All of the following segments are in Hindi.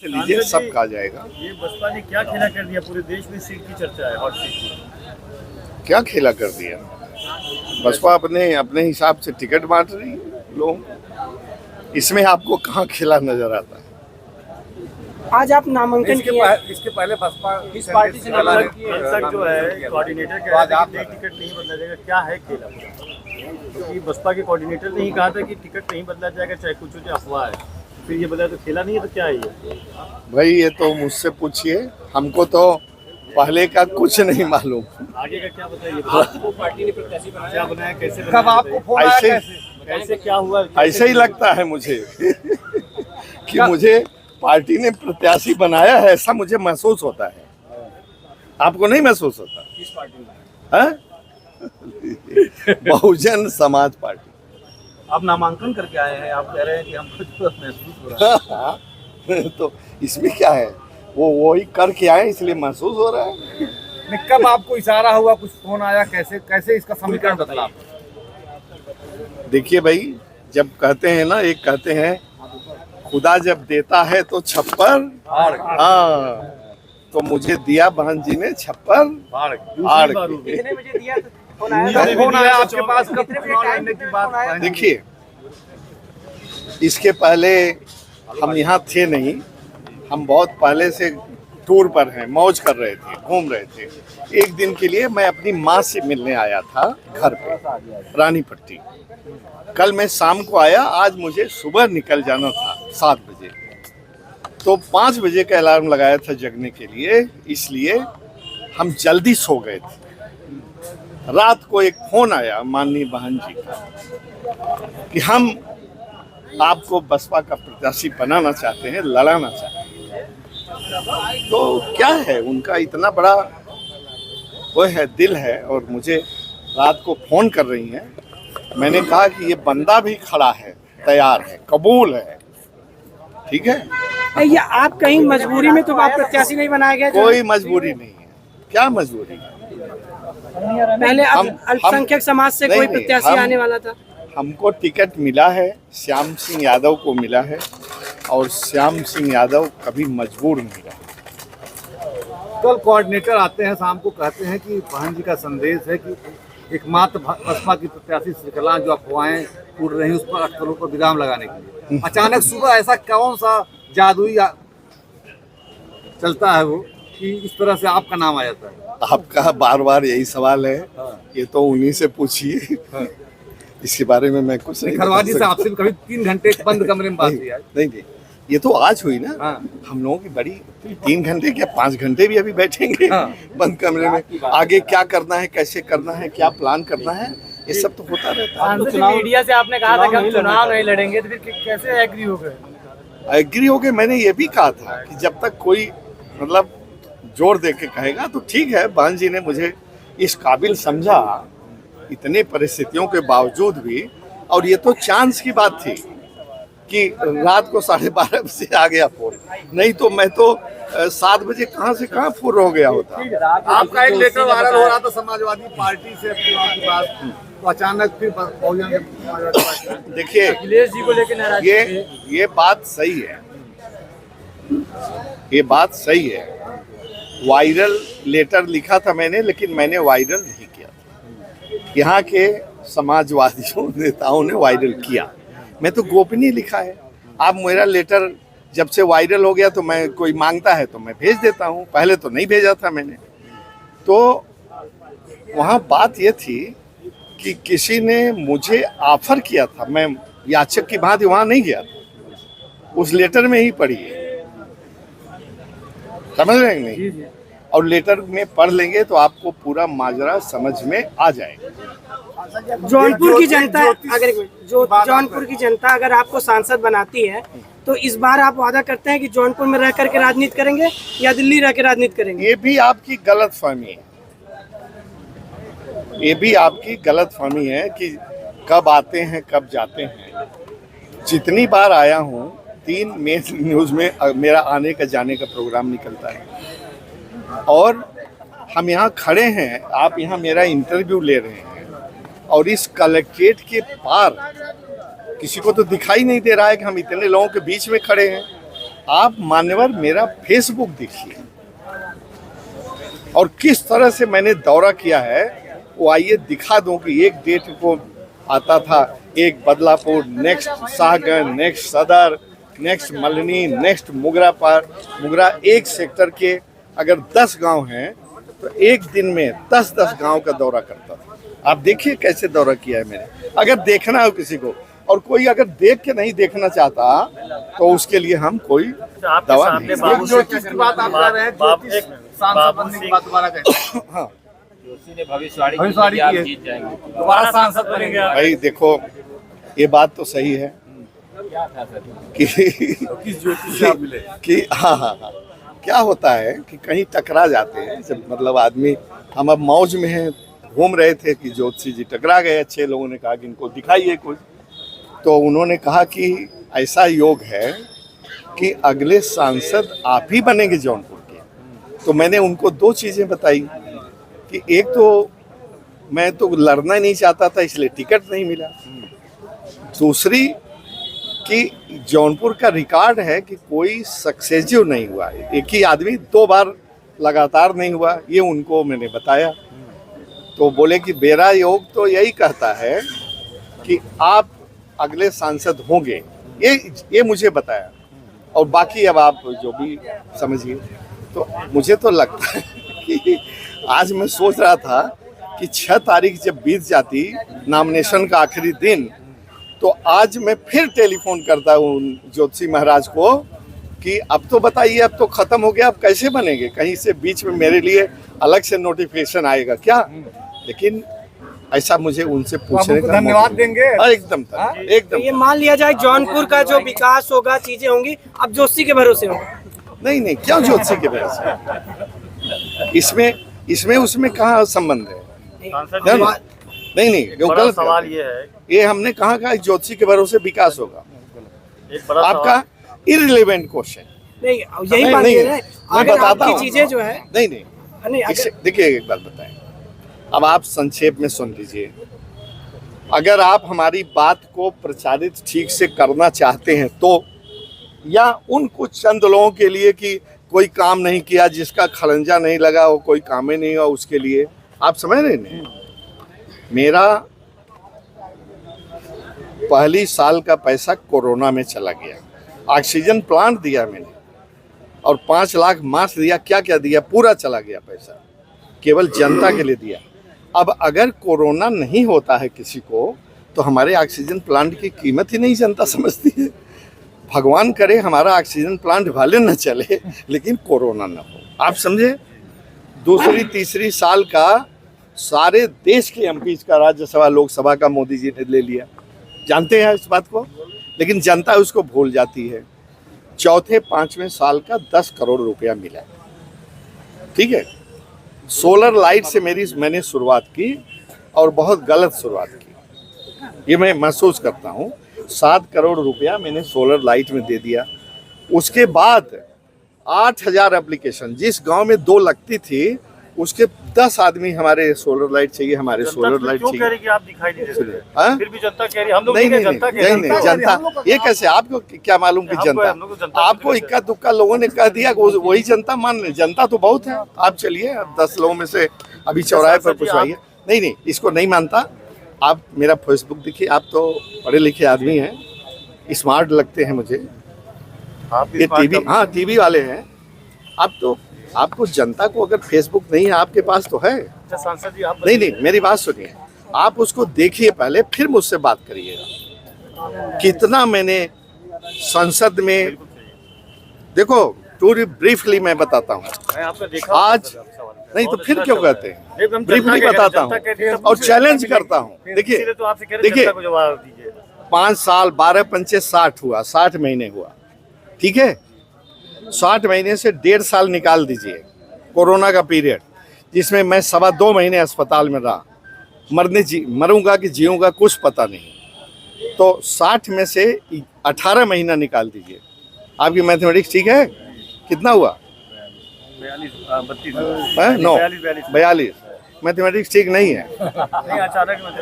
लीजिए सब कहा जाएगा। ये बसपा ने क्या खेला कर दिया, पूरे देश में सीट की चर्चा है, हॉट सीट की। क्या खेला कर दिया? बसपा अपने अपने हिसाब से टिकट बांट रही है लोग। इसमें आपको कहाँ खेला नजर आता है? आज आप नामांकन किए। इसके पहले बसपा किस पार्टी से तक जो है कोऑर्डिनेटर कह रहा था कि टिकट नहीं बदला जाएगा, क्या है खेला पूरा? क्योंकि बसपा के कोऑर्डिनेटर ने ही कहा था कि टिकट नहीं बदला जाएगा चाहे कुछ हो, चाहे अफवाह है। फिर ये बदला तो खेला नहीं है, तो क्या है ये? भाई ये तो मुझसे पूछिए, हमको तो पहले का कुछ नहीं मालूम। आगे का क्या बताइए? आपको पार्टी ने प्रत्याशी बनाया, क्या बनाया, कैसे बनाया? कब आपको फोन आया, कैसे क्या हुआ? ऐसे ही लगता है मुझे कि मुझे पार्टी ने प्रत्याशी बनाया है, ऐसा मुझे महसूस होता है। आपको नहीं महसूस होता? किस पार्टी में? बहुजन समाज पार्टी। आप नामांकन करके आए हैं, आप कह रहे हैं कि हमको जो महसूस हो रहा है। तो इसमें क्या है, वो वही करके आए इसलिए महसूस हो रहा है। कब आपको इशारा हुआ, कुछ फोन आया, कैसे कैसे इसका समीकरण बदला? देखिए भाई, जब कहते हैं ना, एक कहते हैं खुदा जब देता है तो छप्पर, हाँ, तो मुझे दिया बहन जी ने छप्पर आड़ के। कितने बजे दिया? फोन आया आपके पास, कब चुनाव लड़ने की बात? देखिए, इसके पहले हम यहाँ थे नहीं, हम बहुत पहले से टूर पर हैं, मौज कर रहे थे, घूम रहे थे। एक दिन के लिए मैं अपनी माँ से मिलने आया था घर पे रानीपट्टी। कल मैं शाम को आया, आज मुझे सुबह निकल जाना था 7 बजे। तो 5 बजे का अलार्म लगाया था जगने के लिए, इसलिए हम जल्दी सो गए थे। रात को एक फोन आया माननीय बहन जी का कि हम आपको बसपा का प्रत्याशी बनाना चाहते हैं, लड़ाना चाहते हैं। तो क्या है, उनका इतना बड़ा वो है, दिल है, और मुझे रात को फोन कर रही हैं। मैंने कहा कि ये बंदा भी खड़ा है, तैयार है, कबूल है, ठीक है। ये आप कहीं मजबूरी में तो आप प्रत्याशी नहीं बनाया गया? कोई मजबूरी नहीं है। क्या मजबूरी है? पहले अल्पसंख्यक समाज से कोई प्रत्याशी आने वाला था। हमको टिकट मिला है, श्याम सिंह यादव को मिला है, और श्याम सिंह यादव कभी मजबूर नहीं रहा। कल कोऑर्डिनेटर आते हैं, शाम को कहते हैं कि बहन जी का संदेश है कि एकमात्र बसपा की प्रत्याशी श्रृंखला जो अफवाहें उड़ रही हैं उस पर अटकलों पर विराम लगाने के लिए अचानक सुबह ऐसा कौन सा जादुई चलता है वो कि इस तरह से आपका नाम आ जाता है? आपका बार बार यही सवाल है। ये तो उन्हीं से पूछिए। इसके बारे में मैं कुछ नहीं। खरवाजी से आपसे कभी 3 घंटे बंद कमरे में बात हुई है? नहीं, ये तो आज हुई ना। हम लोगों की बड़ी 3 घंटे क्या 5 घंटे भी अभी बैठेंगे बंद कमरे में। आगे क्या करना है, कैसे करना है, क्या प्लान करना है, ये सब तो होता रहता है। मीडिया से आपने कहा था कि हम चुनाव नहीं लड़ेंगे, तो फिर कैसे एग्री हो गए? एग्री हो गए, मैंने ये भी कहा था कि जब तक कोई मतलब जोर दे के कहेगा तो ठीक है। बहन जी ने मुझे इस काबिल समझा, इतने परिस्थितियों के बावजूद भी। और ये तो चांस की बात थी कि रात को 12:30 बजे आ गया फोन, नहीं तो मैं तो 7 बजे कहाँ से कहाँ फुर हो गया होता। आपका एक लेटर वायरल हो रहा था समाजवादी पार्टी से अपनी बात, तो अचानक फिर बहुजन समाजवादी पार्टी। देखिए, अखिलेश जी को लेकर ये बात सही है, ये बात सही है। वायरल लेटर लिखा था मैंने, लेकिन मैंने वायरल नहीं किया था। यहाँ के समाजवादियों नेताओं ने वायरल किया, मैं तो गोपनीय लिखा है। अब मेरा लेटर जब से वायरल हो गया तो मैं, कोई मांगता है तो मैं भेज देता हूँ, पहले तो नहीं भेजा था मैंने। तो वहाँ बात ये थी कि किसी ने मुझे ऑफर किया था, मैं याचक की भांति वहाँ नहीं गया था, उस लेटर में ही पढ़ी है, समझ रहे हैं नहीं? और लेटर में पढ़ लेंगे तो आपको पूरा माजरा समझ में आ जाएगा। जौनपुर की जनता जौनपुर की जनता अगर आपको सांसद बनाती है तो इस बार आप वादा करते हैं कि जौनपुर में रह करके राजनीति करेंगे या दिल्ली रह के राजनीति करेंगे? ये भी आपकी गलतफहमी है, ये भी आपकी गलतफहमी है कि कब आते हैं कब जाते हैं। जितनी बार आया हूँ, 3 मेन न्यूज़ में मेरा आने का जाने का प्रोग्राम निकलता है, और हम यहाँ खड़े हैं, आप यहाँ मेरा इंटरव्यू ले रहे हैं, और इस कलेक्ट्रेट के पार किसी को तो दिखाई नहीं दे रहा है कि हम इतने लोगों के बीच में खड़े हैं। आप मान्यवर मेरा फेसबुक देखिए और किस तरह से मैंने दौरा किया है वो आइए दिखा दूं कि एक डेट को आता था, एक बदलापुर, नेक्स्ट शाहगंज, नेक्स्ट सदर, नेक्स्ट मलनी, नेक्स्ट मुगरा। एक सेक्टर के अगर 10 गांव हैं तो एक दिन में 10-10 गांव का दौरा करता था। आप देखिए कैसे दौरा किया है मैंने। अगर देखना हो किसी को और कोई अगर देख के नहीं देखना चाहता तो उसके लिए हम कोई दवा नहीं। ज्योतिष की बात आप कर रहे हैं, ज्योतिष सांसद बनने की बात दोबारा कहें। हाँ जोशी ने भविष्यवाणी भविष्यवाणी की कि आप की है। जीत जाएंगे। दोबारा सांसद बनेंगे आप। भाई देखो ये बात तो सही है कि किस ज्योतिष से आप मिले? कि हाँ क्या होता है कि कहीं टकरा जाते हैं जब मतलब आदमी, हम अब मौज में हैं, घूम रहे थे कि ज्योतिषी जी टकरा गए। 6 लोगों ने कहा कि इनको दिखाइए कुछ, तो उन्होंने कहा कि ऐसा योग है कि अगले सांसद आप ही बनेंगे जौनपुर के। तो मैंने उनको 2 चीज़ें बताई कि एक तो मैं तो लड़ना ही नहीं चाहता था इसलिए टिकट नहीं मिला, दूसरी कि जौनपुर का रिकॉर्ड है कि कोई सक्सेसिव नहीं हुआ, एक ही आदमी 2 बार लगातार नहीं हुआ, ये उनको मैंने बताया। तो बोले कि मेरा योग तो यही कहता है कि आप अगले सांसद होंगे, ये मुझे बताया और बाकी अब आप जो भी समझिए। तो मुझे तो लगता है कि आज मैं सोच रहा था कि 6 तारीख जब बीत जाती नॉमिनेशन का आखिरी दिन, तो आज मैं फिर टेलीफोन करता हूँ ज्योतिषी महाराज को कि अब तो बताइए, अब तो खत्म हो गया, अब कैसे बनेंगे? कहीं से बीच में मेरे लिए अलग से नोटिफिकेशन आएगा क्या? लेकिन ऐसा मुझे उनसे पूछने का धन्यवाद देंगे एकदम एकदम। ये मान लिया जाए जौनपुर का जो विकास होगा, चीजें होंगी, अब जोशी के भरोसे होगा। नहीं क्यों ज्योतिषी के भरोसे? इसमें उसमें कहाँ संबंध है? नहीं जो गलत सवाल ये है, ये हमने कहा ज्योतिषी के भरोसे विकास होगा। एक बड़ा आपका इररिलेवेंट क्वेश्चन। नहीं यही नहीं, बात नहीं, है ना, मैं अगर बताता आपकी हूँ। चीजें जो है नहीं नहीं अगर देखिए एक बात बताएं, अब आप संक्षेप में सुन लीजिए। अगर आप हमारी बात को प्रचारित ठीक से करना चाहते हैं तो, या उन कुछ चंद लोगों के लिए कि कोई काम नहीं किया, जिसका खलंजा नहीं लगा वो कोई काम ही नहीं हुआ, उसके लिए आप समझ रहे हैं? मेरा पहली साल का पैसा कोरोना में चला गया, ऑक्सीजन प्लांट दिया मैंने और 5 लाख मास्क दिया, क्या क्या दिया, पूरा चला गया पैसा, केवल जनता के लिए दिया। अब अगर कोरोना नहीं होता है किसी को तो हमारे ऑक्सीजन प्लांट की कीमत ही नहीं जनता समझती है। भगवान करे हमारा ऑक्सीजन प्लांट भले न चले लेकिन कोरोना न हो, आप समझे? दूसरी तीसरी साल का सारे देश के एमपीज का राज्यसभा लोकसभा का मोदी जी ने ले लिया, जानते हैं इस बात को, लेकिन जनता उसको भूल जाती है। चौथे 5वें साल का 10 करोड़ रुपया मिला, ठीक है। सोलर लाइट से मैंने शुरुआत की और बहुत गलत शुरुआत की, ये मैं महसूस करता हूँ। 7 करोड़ रुपया मैंने सोलर लाइट में दे दिया। उसके बाद 8000 एप्लीकेशन, जिस गांव में 2 लगती थी उसके 10 आदमी हमारे सोलर लाइट चाहिए, हमारे सोलर लाइट क्यों कह चाहिए। रही कि आप दिखाई नहीं देते? हाँ? फिर भी जनता कह रही, हम लोग नहीं नहीं, जनता कह रही है। जनता ये कैसे? आपको क्या मालूम कि हम लोग जनता, जनता आपको इक्का दुक्का लोगों ने कह दिया वही जनता मान ले? जनता तो बहुत है। आप चलिए, अब 10 लोगों में से अभी चौराहे पर पूछवाइए। नहीं इसको नहीं मानता। आप मेरा फेसबुक देखिए, आप तो पढ़े लिखे आदमी हैं, स्मार्ट लगते हैं मुझे। आप ये टीवी, हाँ टीवी वाले हैं आप, तो आपको जनता को अगर फेसबुक नहीं है, आपके पास तो है। सांसद जी आप नहीं मेरी बात सुनिए, आप उसको देखिए पहले, फिर मुझसे बात करिएगा। कितना मैंने संसद में, देखो टूरी ब्रीफली मैं बताता हूँ मैं आपका देखा आज। नहीं तो फिर क्यों कहते हैं? ब्रीफली बताता हूँ और चैलेंज करता हूँ। देखिए तो आपसे कह रहे देखिए, जनता को जवाब दीजिए। 5 साल 12 पंचे 60 हुआ, 60 महीने हुआ, ठीक है। 60 महीने से 1.5 साल निकाल दीजिए, कोरोना का पीरियड, जिसमें मैं 2.25 महीने अस्पताल में रहा। मरूंगा कि जीऊंगा कुछ पता नहीं। तो 60 में से 18 महीना निकाल दीजिए। आपकी मैथमेटिक्स ठीक है? कितना हुआ? 42। मैथमेटिक्स ठीक नहीं है।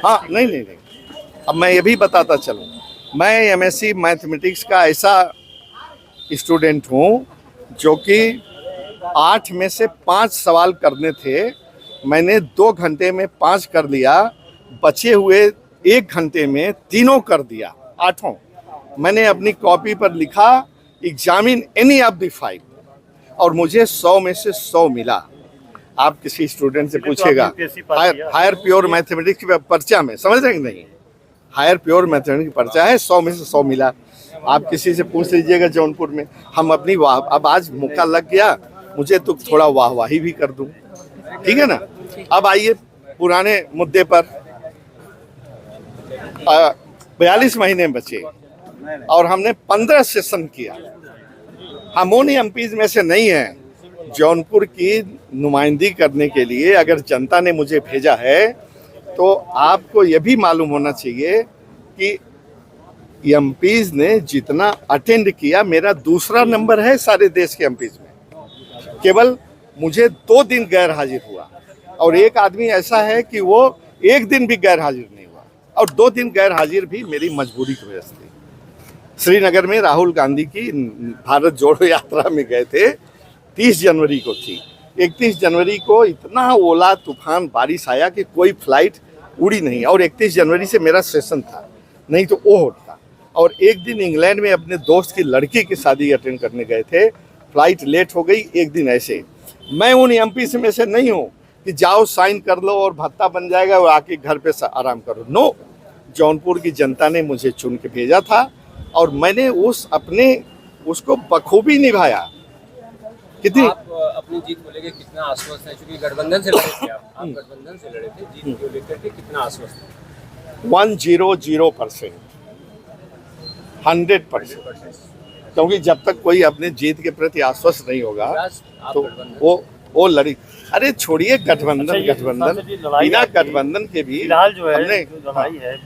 हाँ नहीं। अब मैं ये भी बताता चलूँ, मैं MSc मैथमेटिक्स का ऐसा स्टूडेंट हूँ जो कि 8 में से 5 सवाल करने थे, मैंने 2 घंटे में 5 कर लिया, बचे हुए 1 घंटे में तीनों कर दिया, 8। मैंने अपनी कॉपी पर लिखा एग्जामिन एनी ऑफ द 5 और मुझे 100 में से 100 मिला। आप किसी स्टूडेंट से पूछेगा हायर प्योर मैथमेटिक्स की पर्चा में, समझ रहे हैं कि नहीं, हायर प्योर मैथमेटिक्स की पर्चा है, 100 में से 100 मिला। आप किसी से पूछ लीजिएगा जौनपुर में, हम अपनी वाह, अब आज मौका लग गया, मुझे तो थोड़ा वाहवाही भी कर दूं, ठीक है ना। अब आइए पुराने मुद्दे पर। 42 महीने बचे और हमने 15 सेशन किया। हम उन एमपीज में से नहीं हैं। जौनपुर की नुमाइंदगी करने के लिए अगर जनता ने मुझे भेजा है तो आपको यह भी मालूम होना चाहिए कि एमपीज ने जितना अटेंड किया, मेरा दूसरा नंबर है सारे देश के एमपीज में। केवल मुझे 2 दिन गैर हाजिर हुआ और एक आदमी ऐसा है कि वो 1 दिन भी गैर हाजिर नहीं हुआ और 2 दिन गैर हाजिर भी मेरी मजबूरी की वजह से। श्रीनगर में राहुल गांधी की भारत जोड़ो यात्रा में गए थे, 30 जनवरी को थी। 31 जनवरी को इतना ओला तूफान बारिश आया कि कोई फ्लाइट उड़ी नहीं और 31 जनवरी से मेरा सेशन था, नहीं तो वो होता। और एक दिन इंग्लैंड में अपने दोस्त की लड़की की शादी अटेंड करने गए थे, फ्लाइट लेट हो गई, एक दिन ऐसे। मैं उन एमपी में से नहीं हूँ कि जाओ साइन कर लो और भत्ता बन जाएगा और आके घर पे आराम करो। नो, जौनपुर की जनता ने मुझे चुन के भेजा था और मैंने उसको बखूबी निभाया। कितनी आप अपनी जीत को लेकर कितना आश्वस्त है? क्योंकि गठबंधन से लड़े थे आप गठबंधन से लड़े थे, जीत को लेकर के कितना आश्वस्त है? 100%, 100%। क्योंकि जब तक कोई अपने जीत के प्रति आश्वस्त नहीं होगा तो वो लड़ी। अरे छोड़िए गठबंधन, बिना गठबंधन के भी फिलहाल जो है हमने जो लड़ाई है